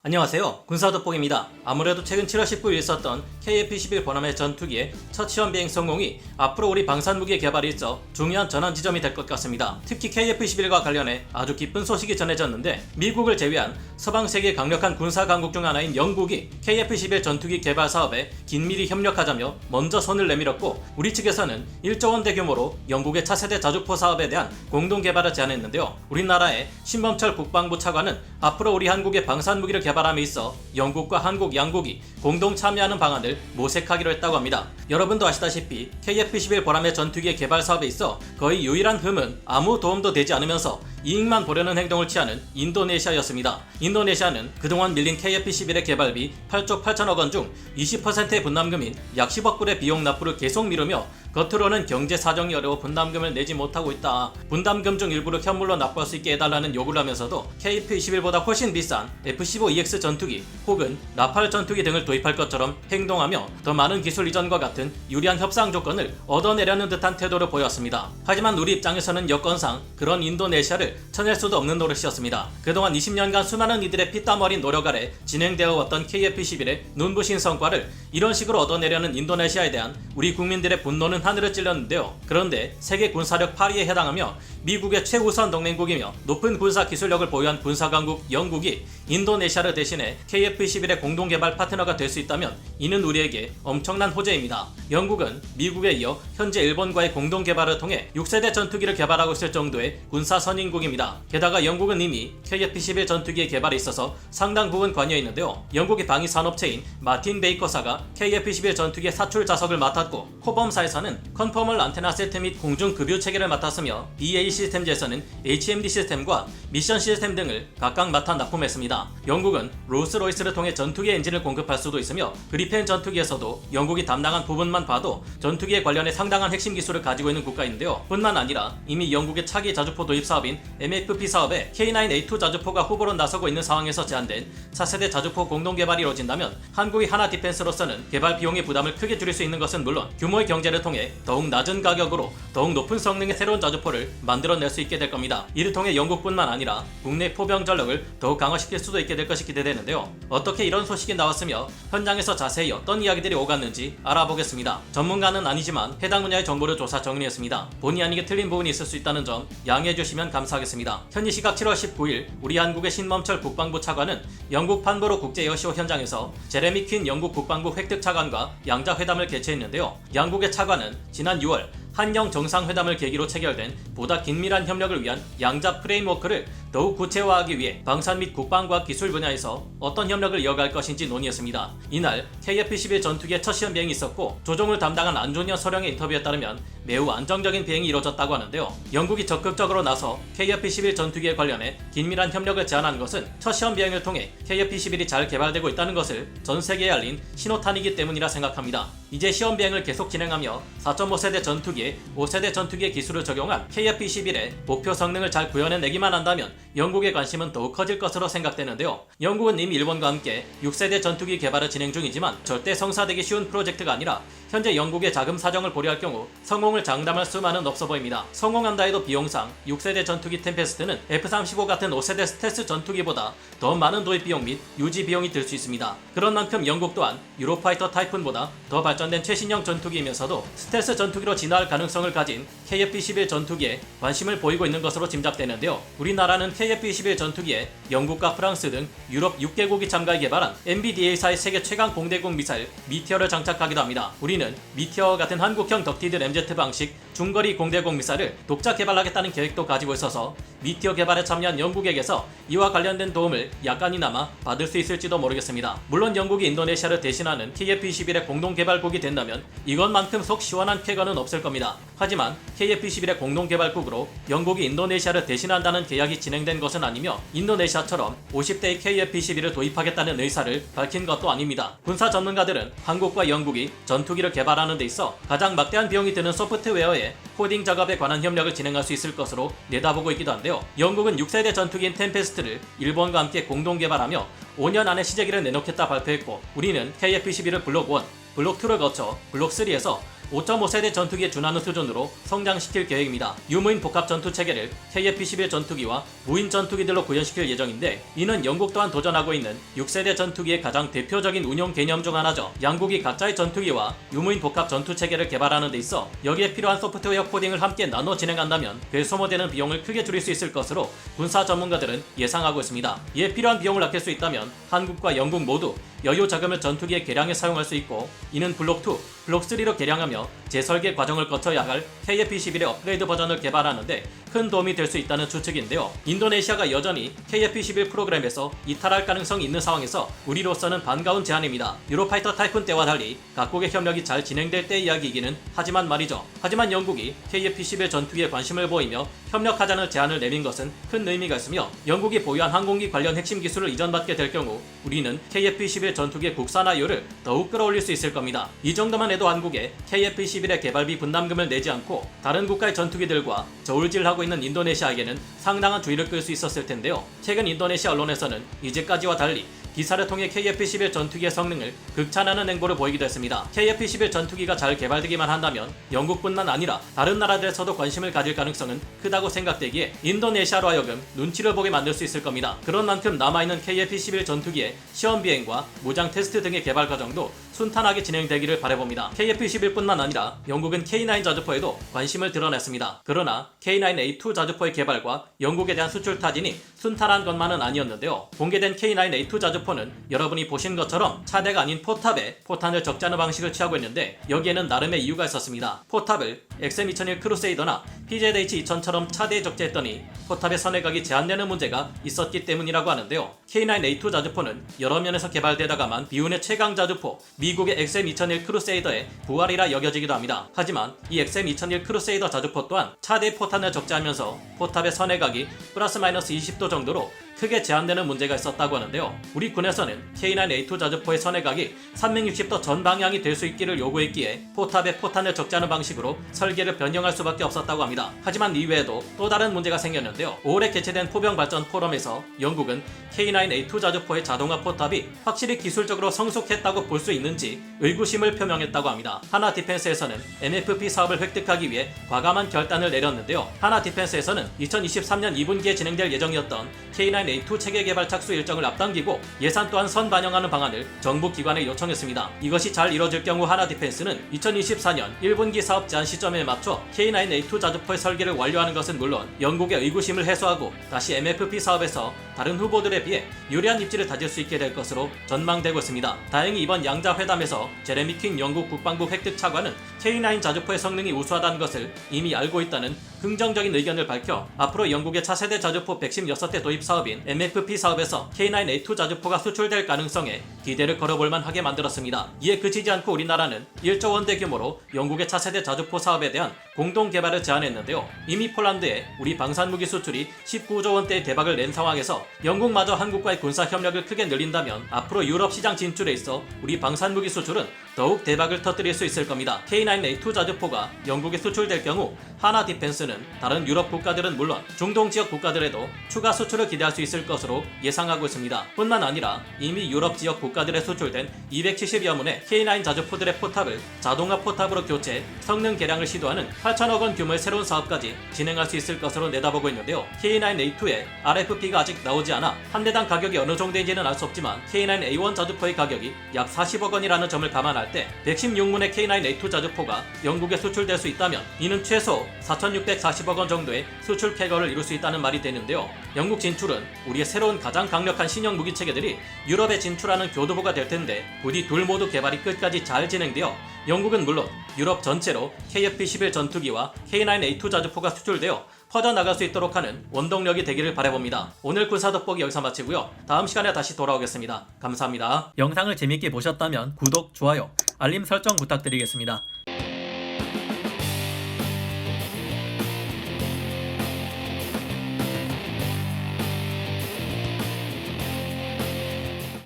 안녕하세요. 군사돋보기입니다. 아무래도 최근 7월 19일 있었던 KF-21 번함의 전투기의 첫 시험 비행 성공이 앞으로 우리 방산무기의 개발에 있어 중요한 전환 지점이 될 것 같습니다. 특히 KF-21과 관련해 아주 기쁜 소식이 전해졌는데, 미국을 제외한 서방 세계의 강력한 군사 강국 중 하나인 영국이 KF-21 전투기 개발 사업에 긴밀히 협력하자며 먼저 손을 내밀었고, 우리 측에서는 1조 원대 규모로 영국의 차세대 자주포 사업에 대한 공동 개발을 제안했는데요. 우리나라의 신범철 국방부 차관은 앞으로 우리 한국의 방산무기를 개발함에 있어 영국과 한국 양국이 공동 참여하는 방안을 모색하기로 했다고 합니다. 여러분도 아시다시피 KF-21 보람의 전투기의 개발 사업에 있어 거의 유일한 흠은 아무 도움도 되지 않으면서 이익만 보려는 행동을 취하는 인도네시아였습니다. 인도네시아는 그동안 밀린 KF-21의 개발비 8조 8천억 원 중 20%의 분담금인 약 10억 불의 비용 납부를 계속 미루며 겉으로는 경제 사정이 어려워 분담금을 내지 못하고 있다, 분담금 중 일부를 현물로 납부할 수 있게 해달라는 요구를 하면서도 KF-21보다 훨씬 비싼 F-15EX 전투기 혹은 라팔 전투기 등을 도입할 것처럼 행동하며 더 많은 기술 이전과 같은 유리한 협상 조건을 얻어내려는 듯한 태도를 보였습니다. 하지만 우리 입장에서는 여건상 그런 인도네시아를 쳐낼 수도 없는 노릇이었습니다. 그동안 20년간 수많은 이들의 피땀 어린 노력 아래 진행되어 왔던 KF-21의 눈부신 성과를 이런 식으로 얻어내려는 인도네시아에 대한 우리 국민들의 분노는 하늘을 찔렀는데요. 그런데 세계 군사력 8위에 해당하며 미국의 최우선 동맹국이며 높은 군사 기술력을 보유한 군사강국 영국이 인도네시아를 대신해 KF-21의 공동개발 파트너가 될 수 있다면 이는 우리에게 엄청난 호재입니다. 영국은 미국에 이어 현재 일본과의 공동개발을 통해 6세대 전투기를 개발하고 있을 정도의 군사 선진국입니다. 게다가 영국은 이미 KF-21 전투기의 개발에 있어서 상당 부분 관여해 있는데요. 영국의 방위 산업체인 마틴 베이커사가 KF-21 전투기의 사출 자석을 맡았고, 코범사에서는 컨포멀 안테나 세트 및 공중 급유 체계를 맡았으며, BAE 시스템즈에서는 HMD 시스템과 미션 시스템 등을 각각 맡아 납품했습니다. 영국은 롤스로이스를 통해 전투기 엔진을 공급할 수도 있으며, 그리펜 전투기에서도 영국이 담당한 부분만 봐도 전투기에 관련해 상당한 핵심 기술을 가지고 있는 국가인데요. 뿐만 아니라 이미 영국의 차기 자주포 도입 사업인 MFP 사업에 K9A2 자주포가 후보로 나서고 있는 상황에서 제안된 차세대 자주포 공동 개발이 이뤄진다면 한국이 하나 디펜스로서는 개발 비용의 부담을 크게 줄일 수 있는 것은 물론 규모의 경제를 통해 더욱 낮은 가격으로 더욱 높은 성능의 새로운 자주포를 만들어낼 수 있게 될 겁니다. 이를 통해 영국뿐만 아니라 국내 포병 전력을 더욱 강화시킬 수도 있게 될 것이 기대되는데요. 어떻게 이런 소식이 나왔으며 현장에서 자세히 어떤 이야기들이 오갔는지 알아보겠습니다. 전문가는 아니지만 해당 분야의 정보를 조사 정리했습니다. 본의 아니게 틀린 부분이 있을 수 있다는 점 양해해 주시면 감사하겠습니다. 현지 시각 7월 19일 우리 한국의 신범철 국방부 차관은 영국 판버로 국제 에어쇼 현장에서 제레미 퀸 영국 국방부 획득 차관과 양자 회담을 개최했는데요. 양국의 차관은 지난 6월 한영 정상회담을 계기로 체결된 보다 긴밀한 협력을 위한 양자 프레임워크를 더욱 구체화하기 위해 방산 및 국방과학 기술 분야에서 어떤 협력을 이어갈 것인지 논의했습니다. 이날 KF-21 전투기의 첫 시험 비행이 있었고, 조종을 담당한 안조년 서령의 인터뷰에 따르면 매우 안정적인 비행이 이뤄졌다고 하는데요. 영국이 적극적으로 나서 KF-21 전투기에 관련해 긴밀한 협력을 제안한 것은 첫 시험 비행을 통해 KF-21이 잘 개발되고 있다는 것을 전 세계에 알린 신호탄이기 때문이라 생각합니다. 이제 시험 비행을 계속 진행하며 4.5세대 전투기에 5세대 전투기의 기술을 적용한 KF-21의 목표 성능을 잘 구현해내기만 한다면 영국의 관심은 더욱 커질 것으로 생각되는데요. 영국은 이미 일본과 함께 6세대 전투기 개발을 진행 중이지만 절대 성사되기 쉬운 프로젝트가 아니라 현재 영국의 자금 사정을 고려할 경우 성공을 장담할 수만은 없어 보입니다. 성공한다 해도 비용상 6세대 전투기 템페스트는 F-35 같은 5세대 스텔스 전투기보다 더 많은 도입 비용 및 유지 비용이 들 수 있습니다. 그런 만큼 영국 또한 유로파이터 타이푼보다 더 발전된 최신형 전투기이면서도 스텔스 전투기로 진화할 가능성을 가진 KF-21 전투기에 관심을 보이고 있는 것으로 짐작되는데요. 우리나라는 KF-21 전투기에 영국과 프랑스 등 유럽 6개국이 참가해 개발한 MBDA사의 세계 최강 공대공 미사일 미티어를 장착하기도 합니다. 우리는 미티어와 같은 한국형 덕티드 램제트 방식 중거리 공대공 미사일을 독자 개발하겠다는 계획도 가지고 있어서 미티어 개발에 참여한 영국에게서 이와 관련된 도움을 약간이나마 받을 수 있을지도 모르겠습니다. 물론 영국이 인도네시아를 대신하는 KF-21의 공동 개발국이 된다면 이것만큼 속 시원한 쾌거는 없을 겁니다. 하지만 KF-21의 공동 개발국으로 영국이 인도네시아를 대신한다는 계약이 진행된 것은 아니며 인도네시아처럼 50대의 KF-21을 도입하겠다는 의사를 밝힌 것도 아닙니다. 군사 전문가들은 한국과 영국이 전투기를 개발하는 데 있어 가장 막대한 비용이 드는 소프트웨어의 코딩 작업에 관한 협력을 진행할 수 있을 것으로 내다보고 있기도 한데요. 영국은 6세대 전투기인 템페스트를 일본과 함께 공동 개발하며 5년 안에 시제기를 내놓겠다 발표했고, 우리는 KF-21을 블록 1, 블록 2를 거쳐 블록 3에서 5.5세대 전투기에 준하는 수준으로 성장시킬 계획입니다. 유무인 복합 전투 체계를 KF-21 전투기와 무인 전투기들로 구현시킬 예정인데, 이는 영국 또한 도전하고 있는 6세대 전투기의 가장 대표적인 운용 개념 중 하나죠. 양국이 각자의 전투기와 유무인 복합 전투 체계를 개발하는 데 있어 여기에 필요한 소프트웨어 코딩을 함께 나눠 진행한다면 그 소모되는 비용을 크게 줄일 수 있을 것으로 군사 전문가들은 예상하고 있습니다. 이에 필요한 비용을 아낄 수 있다면 한국과 영국 모두 여유 자금을 전투기의 개량에 사용할 수 있고, 이는 블록 2, 블록 3로 개량하며 재설계 과정을 거쳐야 할 KF-21의 업그레이드 버전을 개발하는데 큰 도움이 될 수 있다는 추측인데요. 인도네시아가 여전히 KF-21 프로그램에서 이탈할 가능성이 있는 상황에서 우리로서는 반가운 제안입니다. 유로파이터 타이푼 때와 달리 각국의 협력이 잘 진행될 때 이야기이기는 하지만 말이죠. 하지만 영국이 KF-21 전투기에 관심을 보이며 협력하자는 제안을 내민 것은 큰 의미가 있으며, 영국이 보유한 항공기 관련 핵심 기술을 이전받게 될 경우 우리는 KF-21 전투기의 국산화율을 더욱 끌어올릴 수 있을 겁니다. 이 정도만 해도 한국에 KF-21의 개발비 분담금을 내지 않고 다른 국가의 전투기들과 저울질하고 있는 인도네시아에게는 상당한 주의를 끌 수 있었을 텐데요. 최근 인도네시아 언론에서는 이제까지와 달리 기사를 통해 KF-21 전투기의 성능을 극찬하는 행보를 보이기도 했습니다. KF-21 전투기가 잘 개발되기만 한다면 영국뿐만 아니라 다른 나라들에서도 관심을 가질 가능성은 크다고 생각되기에 인도네시아로 하여금 눈치를 보게 만들 수 있을 겁니다. 그런 만큼 남아있는 KF-21 전투기의 시험 비행과 무장 테스트 등의 개발 과정도 순탄하게 진행되기를 바라봅니다. KF-21뿐만 아니라 영국은 K9 자주포에도 관심을 드러냈습니다. 그러나 K9A2 자주포의 개발과 영국에 대한 수출 타진이 순탄한 것만은 아니었는데요. 공개된 K9A2 자주포는 여러분이 보신 것처럼 차대가 아닌 포탑에 포탄을 적재하는 방식을 취하고 있는데, 여기에는 나름의 이유가 있었습니다. 포탑을 XM2001 크루세이더나 PZH-2000처럼 차대에 적재했더니 포탑의 선회각이 제한되는 문제가 있었기 때문이라고 하는데요. K9A2 자주포는 여러 면에서 개발되다가만 비운의 최강 자주포 미국의 XM2001 크루세이더의 부활이라 여겨지기도 합니다. 하지만 이 XM2001 크루세이더 자주포 또한 차대 포탄을 적재하면서 포탑의 선회각이 플러스 마이너스 20도 정도로 크게 제한되는 문제가 있었다고 하는데요. 우리 군에서는 K9A2 자주포의 선회각이 360도 전 방향이 될 수 있기를 요구했기에 포탑에 포탄을 적재하는 방식으로 설계를 변경할 수밖에 없었다고 합니다. 하지만 이외에도 또 다른 문제가 생겼는데요. 5월에 개최된 포병 발전 포럼에서 영국은 K9A2 자주포의 자동화 포탑이 확실히 기술적으로 성숙했다고 볼 수 있는지 의구심을 표명했다고 합니다. 하나 디펜스에서는 MFP 사업을 획득하기 위해 과감한 결단을 내렸는데요. 하나 디펜스에서는 2023년 2분기에 진행될 예정이었던 K9A2 체계 개발 착수 일정을 앞당기고 예산 또한 선반영하는 방안을 정부 기관에 요청했습니다. 이것이 잘 이뤄질 경우 하나 디펜스는 2024년 1분기 사업 제한 시점에 맞춰 K9A2 자주포의 설계를 완료하는 것은 물론 영국의 의구심을 해소하고 다시 MFP 사업에서 다른 후보들에 비해 유리한 입지를 다질 수 있게 될 것으로 전망되고 있습니다. 다행히 이번 양자 회담에서 제레미 킹 영국 국방부 획득 차관은 K9 자주포의 성능이 우수하다는 것을 이미 알고 있다는 긍정적인 의견을 밝혀 앞으로 영국의 차세대 자주포 116대 도입 사업인 MFP 사업에서 K9A2 자주포가 수출될 가능성에 기대를 걸어볼만 하게 만들었습니다. 이에 그치지 않고 우리나라는 1조 원대 규모로 영국의 차세대 자주포 사업에 대한 공동 개발을 제안했는데요. 이미 폴란드에 우리 방산무기 수출이 19조 원대의 대박을 낸 상황에서 영국마저 한국과의 군사 협력을 크게 늘린다면 앞으로 유럽 시장 진출에 있어 우리 방산무기 수출은 더욱 대박을 터뜨릴 수 있을 겁니다. K9A2 자주포가 영국에 수출될 경우 하나 디펜스는 다른 유럽 국가들은 물론 중동 지역 국가들에도 추가 수출을 기대할 수 있을 것으로 예상하고 있습니다. 뿐만 아니라 이미 유럽 지역 국가들에 수출된 270여 문의 K9 자주포들의 포탑을 자동화 포탑으로 교체, 성능 개량을 시도하는 8천억 원 규모의 새로운 사업까지 진행할 수 있을 것으로 내다보고 있는데요. K9A2의 RFP가 아직 나오지 않아 한 대당 가격이 어느 정도인지는 알 수 없지만 K9A1 자주포의 가격이 약 40억 원이라는 점을 감안할 때 116문의 K9A2 자주포가 영국에 수출될 수 있다면 이는 최소 4,640억 원 정도의 수출 쾌거를 이룰 수 있다는 말이 되는데요. 영국 진출은 우리의 새로운 가장 강력한 신형 무기 체계들이 유럽에 진출하는 교두보가 될 텐데 부디 둘 모두 개발이 끝까지 잘 진행되어 영국은 물론 유럽 전체로 KF-21 전투기와 K9A2 자주포가 수출되어 퍼져나갈 수 있도록 하는 원동력이 되기를 바라봅니다. 오늘 군사 돋보기 여기서 마치고요. 다음 시간에 다시 돌아오겠습니다. 감사합니다. 영상을 재밌게 보셨다면 구독, 좋아요, 알림 설정 부탁드리겠습니다.